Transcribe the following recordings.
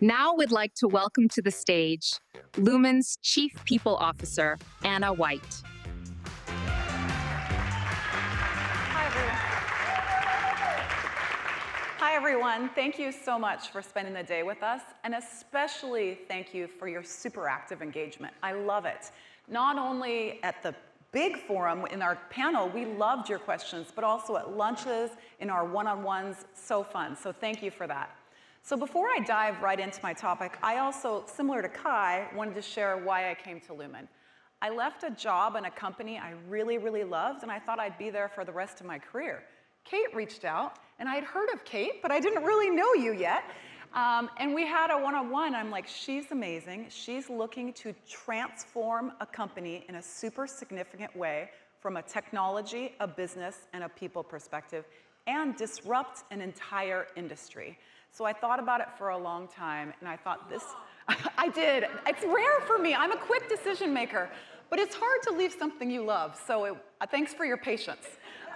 Now we'd like to welcome to the stage Lumen's Chief People Officer, Anna White. Hi, everyone. Thank you so much for spending the day with us, and especially thank you for your super active engagement. I love it. Not only at the big forum in our panel, we loved your questions, but also at lunches, in our one-on-ones, so fun. So thank you for that. So before I dive right into my topic, I also, similar to Kai, wanted to share why I came to Lumen. I left a job in a company I really, really loved, and I thought I'd be there for the rest of my career. Kate reached out, and I'd heard of Kate, but I didn't really know you yet. And we had a one-on-one. I'm like, she's amazing. She's looking to transform a company in a super significant way from a technology, a business, and a people perspective, and disrupt an entire industry. So I thought about it for a long time, and I thought this, I did. It's rare for me. I'm a quick decision maker, but it's hard to leave something you love. So thanks for your patience.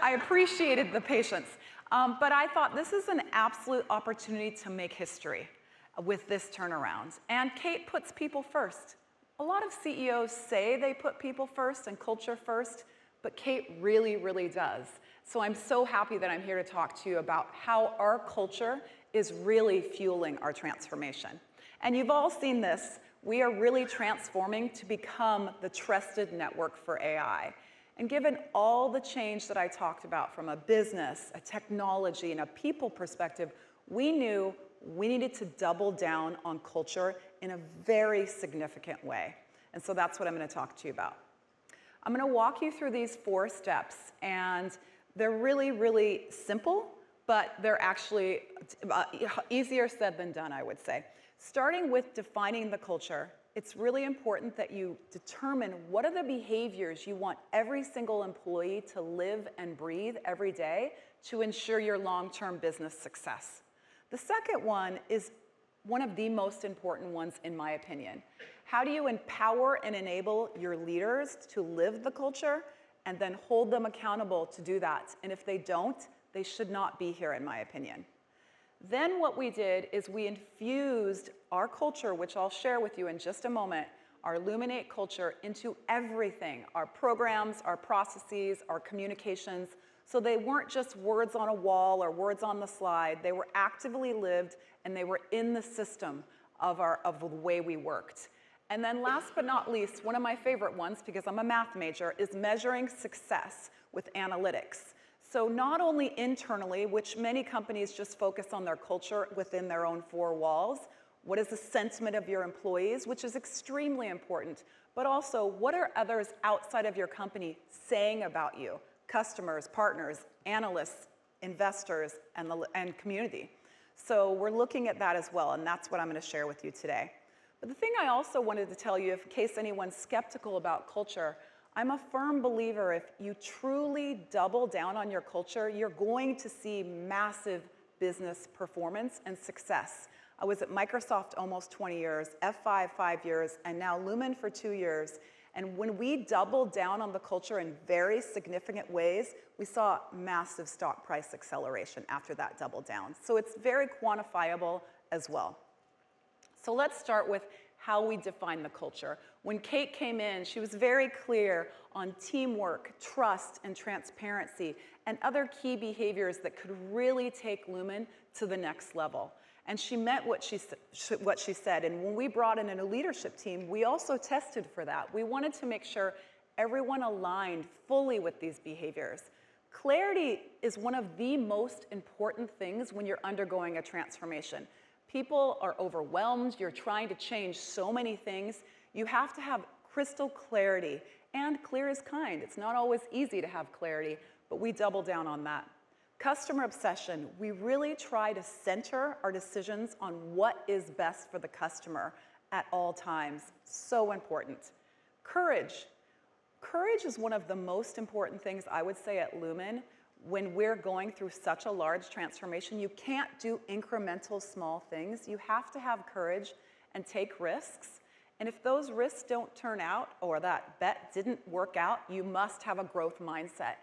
I appreciated the patience. But I thought this is an absolute opportunity to make history with this turnaround. And Kate puts people first. A lot of CEOs say they put people first and culture first, but Kate really, really does. So I'm so happy that I'm here to talk to you about how our culture is really fueling our transformation. And you've all seen this. We are really transforming to become the trusted network for AI. And given all the change that I talked about from a business, a technology, and a people perspective, we knew we needed to double down on culture in a very significant way. And so that's what I'm going to talk to you about. I'm going to walk you through these 4 steps, and they're really, really simple, but they're actually easier said than done, I would say. Starting with defining the culture, it's really important that you determine what are the behaviors you want every single employee to live and breathe every day to ensure your long-term business success. The second one is one of the most important ones, in my opinion. How do you empower and enable your leaders to live the culture and then hold them accountable to do that? And if they don't, they should not be here, in my opinion. Then what we did is we infused our culture, which I'll share with you in just a moment, our Luminate culture, into everything, our programs, our processes, our communications, so they weren't just words on a wall or words on the slide. They were actively lived, and they were in the system of the way we worked. And then last but not least, one of my favorite ones, because I'm a math major, is measuring success with analytics. So not only internally, which many companies just focus on their culture within their own 4 walls, what is the sentiment of your employees, which is extremely important, but also what are others outside of your company saying about you, customers, partners, analysts, investors, and community. So we're looking at that as well, and that's what I'm going to share with you today. But the thing I also wanted to tell you, in case anyone's skeptical about culture, I'm a firm believer if you truly double down on your culture, you're going to see massive business performance and success. I was at Microsoft almost 20 years, F5 5 years, and now Lumen for 2 years. And when we doubled down on the culture in very significant ways, we saw massive stock price acceleration after that double down. So it's very quantifiable as well. So let's start with how we define the culture. When Kate came in, she was very clear on teamwork, trust, and transparency, and other key behaviors that could really take Lumen to the next level. And she meant what she said. And when we brought in a new leadership team, we also tested for that. We wanted to make sure everyone aligned fully with these behaviors. Clarity is one of the most important things when you're undergoing a transformation. People are overwhelmed. You're trying to change so many things. You have to have crystal clarity, and clear is kind. It's not always easy to have clarity, but we double down on that. Customer obsession. We really try to center our decisions on what is best for the customer at all times. So important. Courage. Courage is one of the most important things I would say at Lumen. When we're going through such a large transformation, you can't do incremental small things. You have to have courage and take risks. And if those risks don't turn out, or that bet didn't work out, you must have a growth mindset.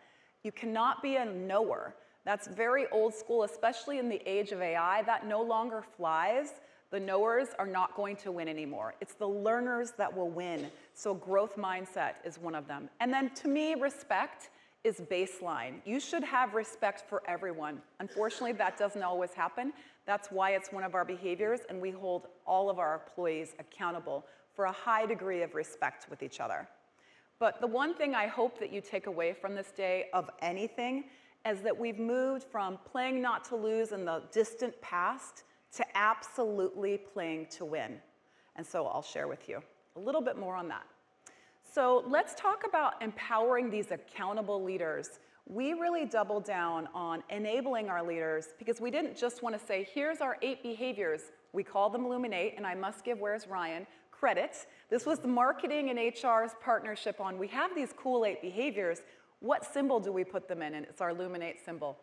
You cannot be a knower. That's very old school, especially in the age of AI. That no longer flies. The knowers are not going to win anymore. It's the learners that will win. So growth mindset is one of them. And then to me, respect is baseline. You should have respect for everyone. Unfortunately, that doesn't always happen. That's why it's one of our behaviors, and we hold all of our employees accountable for a high degree of respect with each other. But the one thing I hope that you take away from this day of anything is that we've moved from playing not to lose in the distant past to absolutely playing to win. And so I'll share with you a little bit more on that. So let's talk about empowering these accountable leaders. We really doubled down on enabling our leaders because we didn't just want to say, here's our 8 behaviors. We call them Lumen 8, and I must give Where's Ryan credit. This was the marketing and HR's partnership on, we have these cool 8 behaviors. What symbol do we put them in? And it's our Lumen 8 symbol.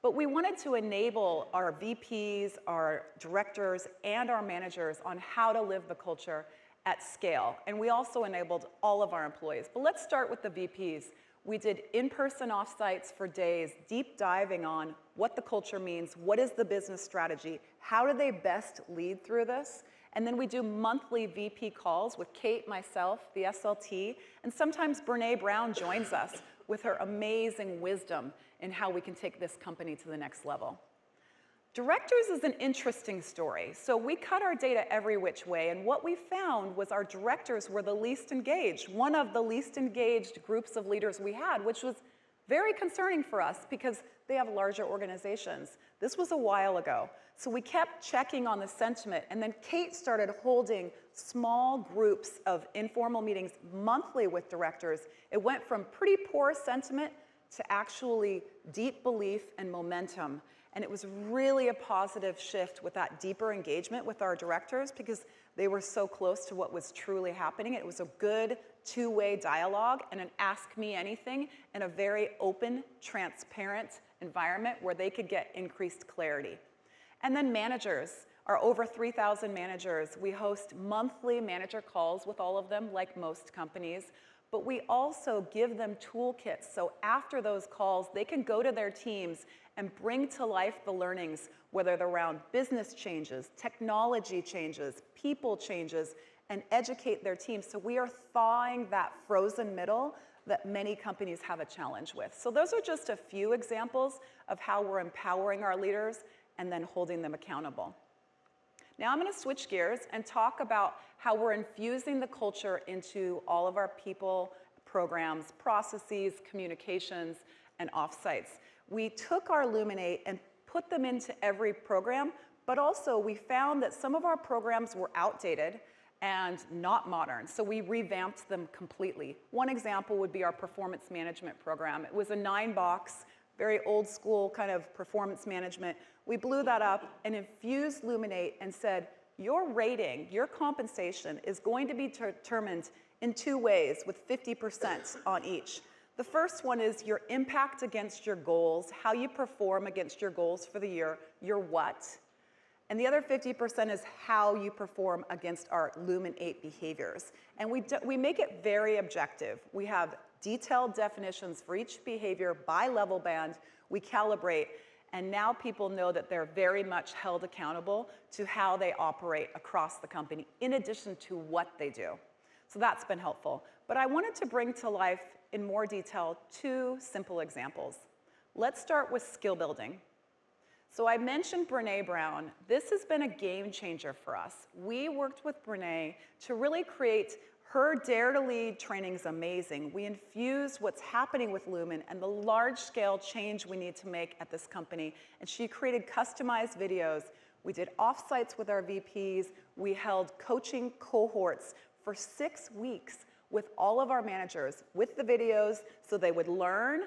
But we wanted to enable our VPs, our directors, and our managers on how to live the culture at scale. And we also enabled all of our employees. But let's start with the VPs. We did in-person offsites for days, deep diving on what the culture means, what is the business strategy, how do they best lead through this? And then we do monthly VP calls with Kate, myself, the SLT, and sometimes Brene Brown joins us with her amazing wisdom in how we can take this company to the next level. Directors is an interesting story. So we cut our data every which way, and what we found was our directors were the least engaged, one of the least engaged groups of leaders we had, which was very concerning for us because they have larger organizations. This was a while ago. So we kept checking on the sentiment, and then Kate started holding small groups of informal meetings monthly with directors. It went from pretty poor sentiment to actually deep belief and momentum. And it was really a positive shift with that deeper engagement with our directors because they were so close to what was truly happening. It was a good two-way dialogue and an ask me anything in a very open, transparent environment where they could get increased clarity. And then managers, our over 3,000 managers, we host monthly manager calls with all of them, like most companies, but we also give them toolkits. So after those calls, they can go to their teams and bring to life the learnings, whether they're around business changes, technology changes, people changes, and educate their teams. So we are thawing that frozen middle that many companies have a challenge with. So those are just a few examples of how we're empowering our leaders and then holding them accountable. Now I'm going to switch gears and talk about how we're infusing the culture into all of our people, programs, processes, communications, and offsites. We took our Lumen 8 and put them into every program, but also we found that some of our programs were outdated and not modern, so we revamped them completely. One example would be our performance management program. It was a 9-box, very old school kind of performance management. We blew that up and infused Lumen 8 and said, your rating, your compensation is going to be determined in 2 ways with 50% on each. The first one is your impact against your goals, how you perform against your goals for the year, your what. And the other 50% is how you perform against our Lumen 8 behaviors. And we make it very objective. We have detailed definitions for each behavior by level band. We calibrate, and now people know that they're very much held accountable to how they operate across the company, in addition to what they do. So that's been helpful. But I wanted to bring to life in more detail 2 simple examples. Let's start with skill building. So I mentioned Brene Brown. This has been a game changer for us. We worked with Brene to really create her Dare to Lead training is amazing. We infused what's happening with Lumen and the large-scale change we need to make at this company, and she created customized videos. We did offsites with our VPs. We held coaching cohorts for 6 weeks with all of our managers with the videos so they would learn,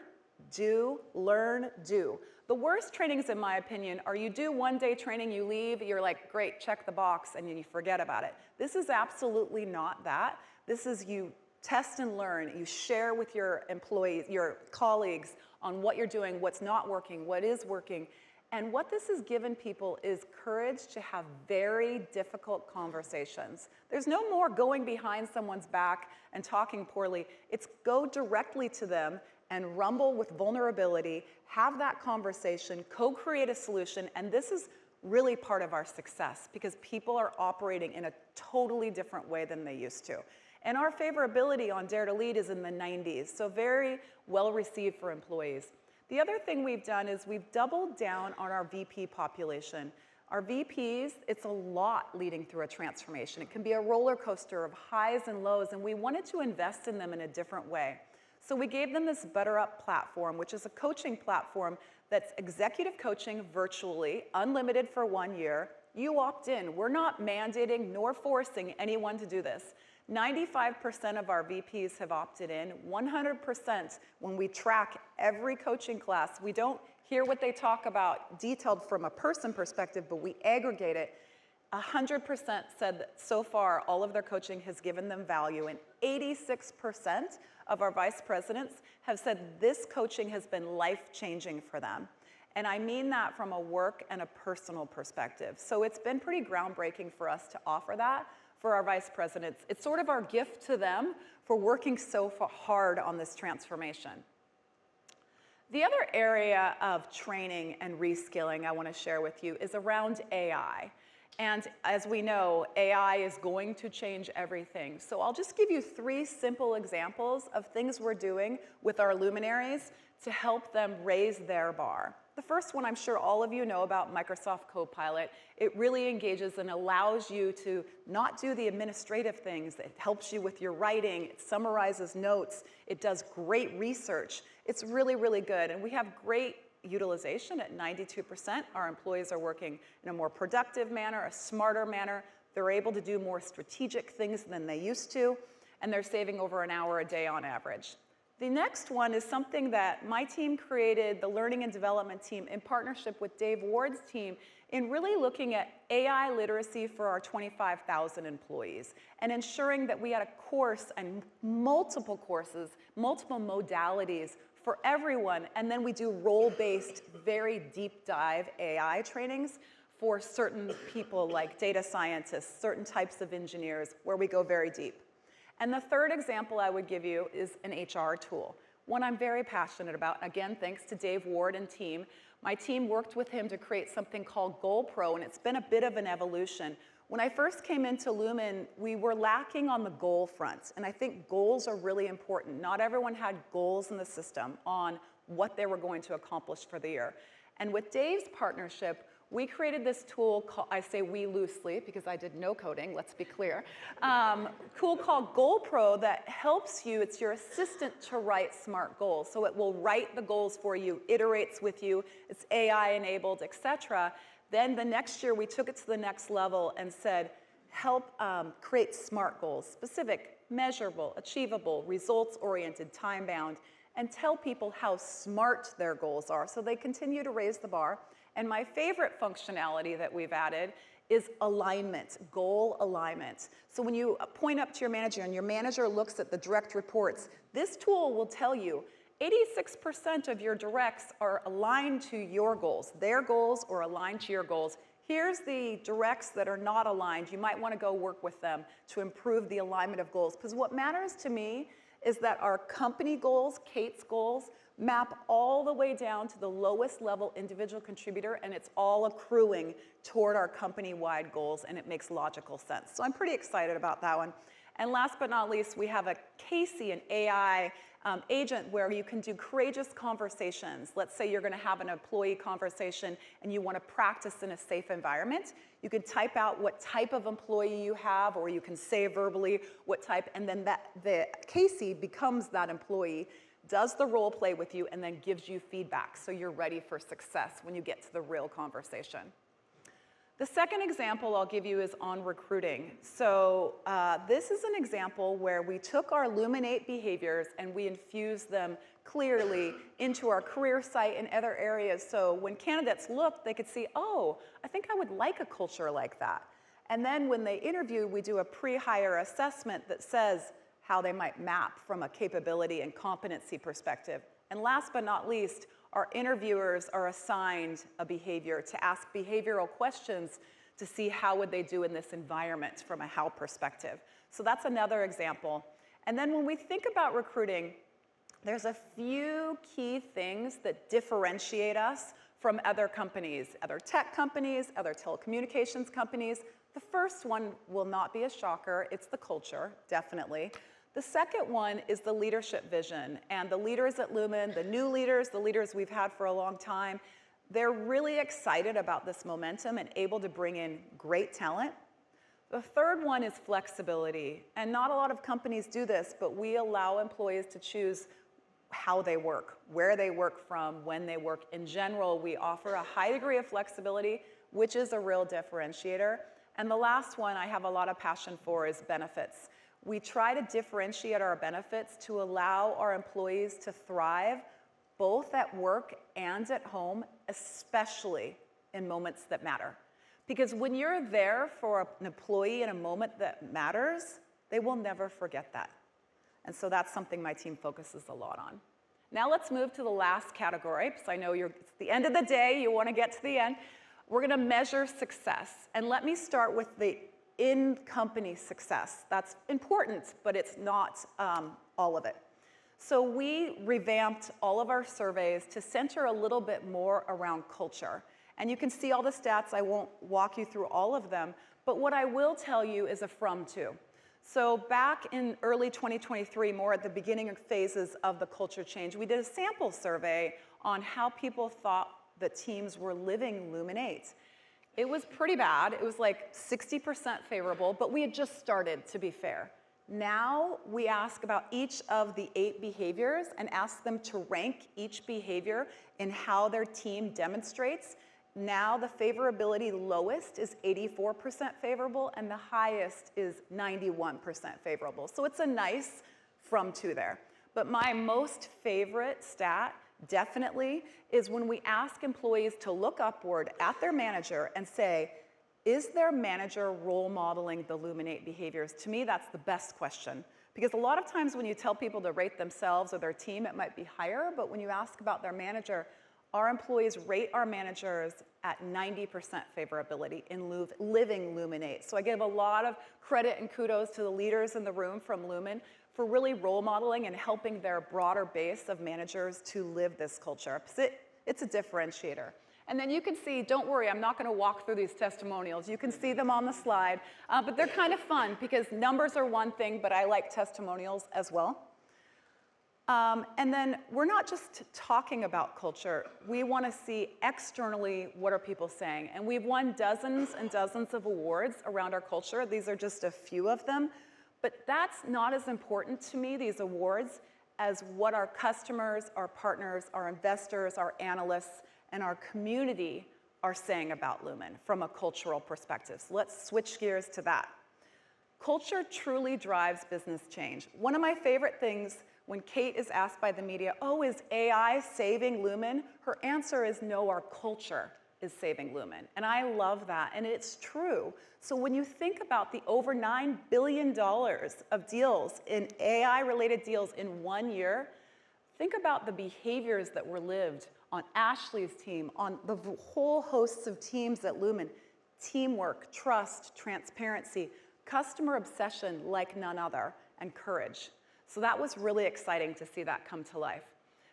do, learn, do. The worst trainings, in my opinion, are you do 1-day training, you leave, you're like, great, check the box, and then you forget about it. This is absolutely not that. This is you test and learn. You share with your employees, your colleagues on what you're doing, what's not working, what is working. And what this has given people is courage to have very difficult conversations. There's no more going behind someone's back and talking poorly. It's go directly to them and rumble with vulnerability, have that conversation, co-create a solution, and this is really part of our success because people are operating in a totally different way than they used to. And our favorability on Dare to Lead is in the 90s, so very well received for employees. The other thing we've done is we've doubled down on our VP population. Our VPs, it's a lot leading through a transformation. It can be a roller coaster of highs and lows, and we wanted to invest in them in a different way. So we gave them this Better Up platform, which is a coaching platform that's executive coaching virtually, unlimited for 1 year. You opt in. We're not mandating nor forcing anyone to do this. 95% of our VPs have opted in. 100% when we track every coaching class. We don't hear what they talk about detailed from a person perspective, but we aggregate it. 100% said that so far all of their coaching has given them value, and 86% of our vice presidents have said this coaching has been life-changing for them. And I mean that from a work and a personal perspective. So it's been pretty groundbreaking for us to offer that for our vice presidents. It's sort of our gift to them for working so hard on this transformation. The other area of training and reskilling I want to share with you is around AI. And as we know, AI is going to change everything. So I'll just give you 3 simple examples of things we're doing with our luminaries to help them raise their bar. The first one, I'm sure all of you know about Microsoft Copilot. It really engages and allows you to not do the administrative things. It helps you with your writing. It summarizes notes. It does great research. It's really, really good. And we have great utilization at 92%. Our employees are working in a more productive manner, a smarter manner. They're able to do more strategic things than they used to, and they're saving over an hour a day on average. The next one is something that my team created, the learning and development team, in partnership with Dave Ward's team, in really looking at AI literacy for our 25,000 employees and ensuring that we had a course and multiple courses, multiple modalities for everyone, and then we do role-based, very deep dive AI trainings for certain people like data scientists, certain types of engineers, where we go very deep. And the third example I would give you is an HR tool, one I'm very passionate about. Again, thanks to Dave Ward and team. My team worked with him to create something called Goal Pro, and it's been a bit of an evolution. When I first came into Lumen, we were lacking on the goal front, and I think goals are really important. Not everyone had goals in the system on what they were going to accomplish for the year. And with Dave's partnership, we created this tool called, I say we loosely because I did no coding, let's be clear, tool called Goal Pro that helps you, it's your assistant to write smart goals. So it will write the goals for you, iterates with you, it's AI enabled, etc. Then the next year we took it to the next level and said, help create SMART goals, specific, measurable, achievable, results-oriented, time-bound, and tell people how smart their goals are so they continue to raise the bar. And my favorite functionality that we've added is alignment, goal alignment. So when you point up to your manager and your manager looks at the direct reports, this tool will tell you 86% of your directs are aligned to your goals. Their goals are aligned to your goals. Here's the directs that are not aligned. You might want to go work with them to improve the alignment of goals. Because what matters to me is that our company goals, Kate's goals, map all the way down to the lowest level individual contributor, and it's all accruing toward our company-wide goals, and it makes logical sense. So I'm pretty excited about that one. And last but not least, we have a Casey, an AI agent where you can do courageous conversations. Let's say you're going to have an employee conversation and you want to practice in a safe environment. You can type out what type of employee you have, or you can say verbally what type, and then the Casey becomes that employee, does the role play with you, and then gives you feedback so you're ready for success when you get to the real conversation. The second example I'll give you is on recruiting. So this is an example where we took our Luminate behaviors and we infused them clearly into our career site and other areas. So when candidates looked, they could see, oh, I think I would like a culture like that. And then when they interview, we do a pre-hire assessment that says how they might map from a capability and competency perspective. And last but not least, our interviewers are assigned a behavior to ask behavioral questions to see how would they do in this environment from a how perspective. So that's another example. And then when we think about recruiting, There's a few key things that differentiate us from other companies, other tech companies, other telecommunications companies. The first one will not be a shocker. It's the culture, definitely. The second one is the leadership vision. And the leaders at Lumen, the new leaders, the leaders we've had for a long time, they're really excited about this momentum and able to bring in great talent. The third one is flexibility. And not a lot of companies do this, but we allow employees to choose how they work, where they work from, when they work. In general, we offer a high degree of flexibility, which is a real differentiator. And the last one I have a lot of passion for is benefits. We try to differentiate our benefits to allow our employees to thrive both at work and at home, especially in moments that matter. Because when you're there for an employee in a moment that matters, they will never forget that. And so that's something my team focuses a lot on. Now let's move to the last category, because I know it's the end of the day, you want to get to the end. We're going to measure success. And let me start with the in-company success. That's important, but it's not all of it. So we revamped all of our surveys to center a little bit more around culture. And you can see all the stats. I won't walk you through all of them. But what I will tell you is a from to. So back in early 2023, more at the beginning phases of the culture change, we did a sample survey on how people thought the teams were living Lumen 8. It was pretty bad. It was like 60% favorable, but we had just started, to be fair. Now we ask about each of the 8 behaviors and ask them to rank each behavior in how their team demonstrates. Now the favorability lowest is 84% favorable and the highest is 91% favorable. So it's a nice from to there. But my most favorite stat definitely is when we ask employees to look upward at their manager and say, is their manager role modeling the Lumen 8 behaviors? To me, that's the best question. Because a lot of times when you tell people to rate themselves or their team, it might be higher, but when you ask about their manager, our employees rate our managers at 90% favorability in living Lumen 8. So I give a lot of credit and kudos to the leaders in the room from Lumen for really role modeling and helping their broader base of managers to live this culture. It's a differentiator. And then you can see, don't worry, I'm not going to walk through these testimonials. You can see them on the slide, but they're kind of fun because numbers are one thing, but I like testimonials as well. And then we're not just talking about culture. We want to see externally what are people saying. And we've won dozens and dozens of awards around our culture. These are just a few of them. But that's not as important to me, these awards, as what our customers, our partners, our investors, our analysts, and our community are saying about Lumen from a cultural perspective. So let's switch gears to that. Culture truly drives business change. One of my favorite things when Kate is asked by the media, oh, is AI saving Lumen? Her answer is no, our culture is saving Lumen. And I love that, and it's true. So when you think about the over $9 billion of deals in AI-related deals in 1 year, think about the behaviors that were lived on Ashley's team, on the whole hosts of teams at Lumen. Teamwork, trust, transparency, customer obsession like none other, and courage. So that was really exciting to see that come to life.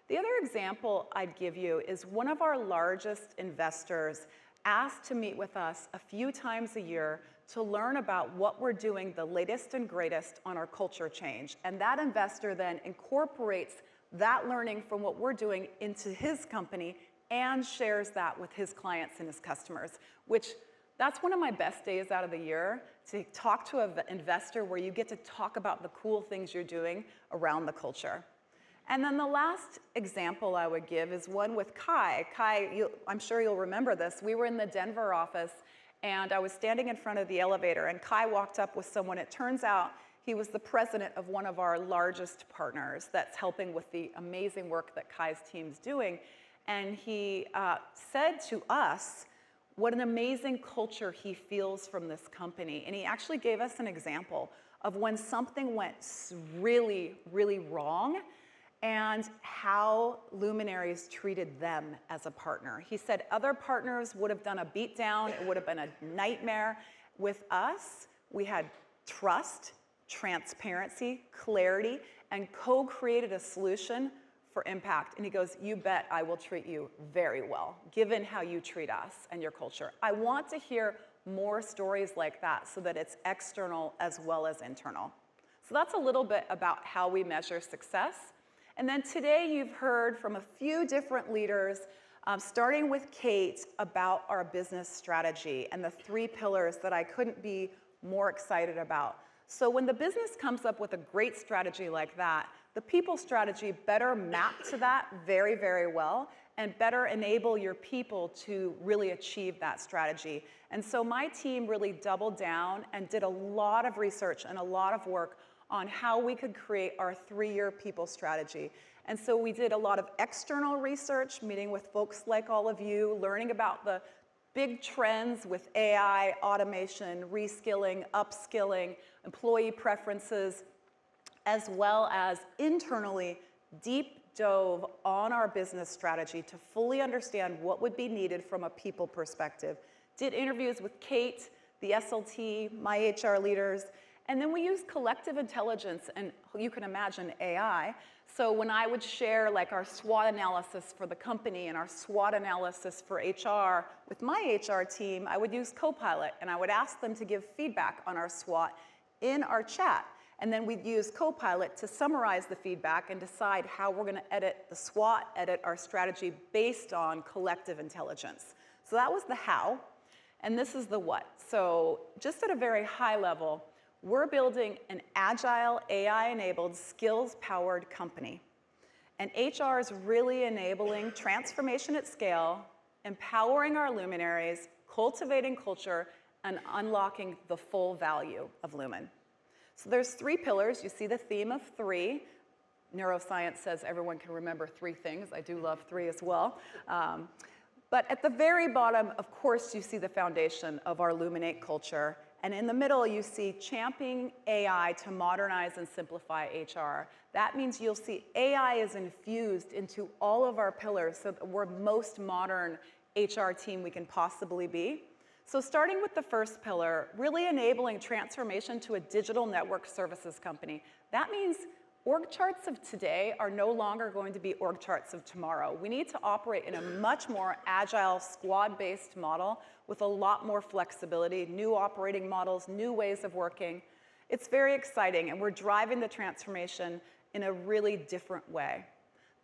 The other example I'd give you is one of our largest investors asked to meet with us a few times a year to learn about what we're doing the latest and greatest on our culture change. And that investor then incorporates that learning from what we're doing into his company and shares that with his clients and his customers, which that's one of my best days out of the year, to talk to an investor where you get to talk about the cool things you're doing around the culture. And then the last example I would give is one with Kai. Kai, I'm sure you'll remember this. We were in the Denver office, and I was standing in front of the elevator, and Kai walked up with someone. It turns out he was the president of one of our largest partners that's helping with the amazing work that Kai's team's doing. And he said to us, what an amazing culture he feels from this company. And he actually gave us an example of when something went really, really wrong and how luminaries treated them as a partner. He said other partners would have done a beatdown, it would have been a nightmare. With us, we had trust, transparency, clarity, and co-created a solution for impact. And he goes, you bet I will treat you very well, given how you treat us and your culture. I want to hear more stories like that so that it's external as well as internal. So that's a little bit about how we measure success. And then today you've heard from a few different leaders, starting with Kate, about our business strategy and the 3 pillars that I couldn't be more excited about. So when the business comes up with a great strategy like that, the people strategy better map to that very, very well and better enable your people to really achieve that strategy. And so my team really doubled down and did a lot of research and a lot of work on how we could create our 3-year people strategy. And so we did a lot of external research, meeting with folks like all of you, learning about the big trends with AI, automation, reskilling, upskilling, employee preferences, as well as internally deep dove on our business strategy to fully understand what would be needed from a people perspective. Did interviews with Kate, the SLT, my HR leaders, and then we used collective intelligence and, you can imagine, AI. So when I would share like our SWOT analysis for the company and our SWOT analysis for HR with my HR team, I would use Copilot and I would ask them to give feedback on our SWOT in our chat. And then we'd use Copilot to summarize the feedback and decide how we're going to edit the SWOT, edit our strategy based on collective intelligence. So that was the how, and this is the what. So just at a very high level, we're building an agile, AI-enabled, skills-powered company. And HR is really enabling transformation at scale, empowering our luminaries, cultivating culture, and unlocking the full value of Lumen. So there's 3 pillars. You see the theme of 3. Neuroscience says everyone can remember 3 things. I do love 3 as well. But at the very bottom, of course, you see the foundation of our Luminate culture. And in the middle, you see championing AI to modernize and simplify HR. That means you'll see AI is infused into all of our pillars so that we're most modern HR team we can possibly be. So starting with the first pillar, really enabling transformation to a digital network services company. That means org charts of today are no longer going to be org charts of tomorrow. We need to operate in a much more agile, squad-based model with a lot more flexibility, new operating models, new ways of working. It's very exciting, and we're driving the transformation in a really different way.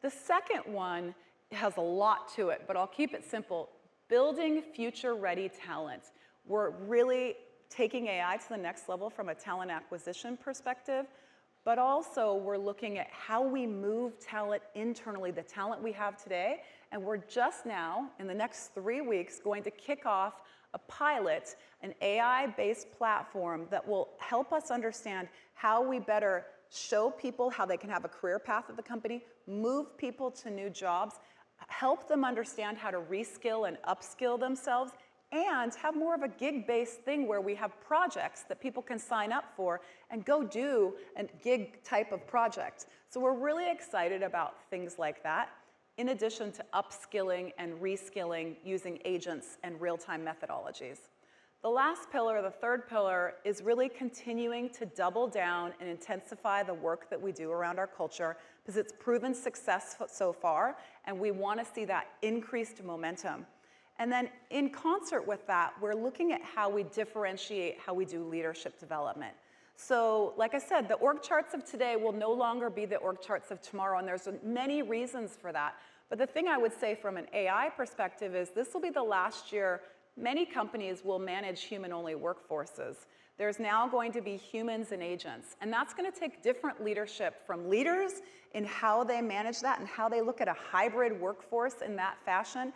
The second one has a lot to it, but I'll keep it simple. Building future-ready talent. We're really taking AI to the next level from a talent acquisition perspective, but also we're looking at how we move talent internally, the talent we have today, and we're just now, in the next 3 weeks, going to kick off a pilot, an AI-based platform that will help us understand how we better show people how they can have a career path at the company, move people to new jobs, help them understand how to reskill and upskill themselves, and have more of a gig-based thing where we have projects that people can sign up for and go do a gig type of project. So we're really excited about things like that, in addition to upskilling and reskilling using agents and real-time methodologies. The last pillar, the third pillar, is really continuing to double down and intensify the work that we do around our culture because it's proven success so far, and we want to see that increased momentum. And then in concert with that, we're looking at how we differentiate how we do leadership development. So like I said, the org charts of today will no longer be the org charts of tomorrow, and there's many reasons for that. But the thing I would say from an AI perspective is this will be the last year many companies will manage human-only workforces. There's now going to be humans and agents, and that's going to take different leadership from leaders in how they manage that and how they look at a hybrid workforce in that fashion,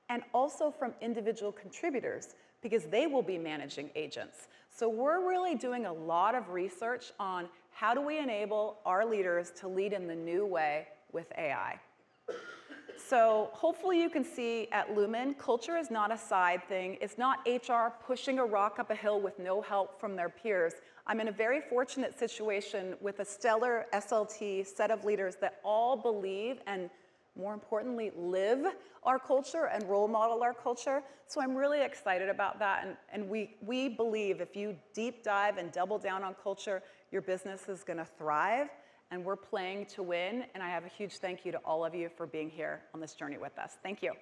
and also from individual contributors, because they will be managing agents. So we're really doing a lot of research on how do we enable our leaders to lead in the new way with AI. So hopefully you can see at Lumen, culture is not a side thing. It's not HR pushing a rock up a hill with no help from their peers. I'm in a very fortunate situation with a stellar SLT set of leaders that all believe and, more importantly, live our culture and role model our culture. So I'm really excited about that. And we believe if you deep dive and double down on culture, your business is going to thrive. and we're playing to win. And I have a huge thank you to all of you for being here on this journey with us. Thank you.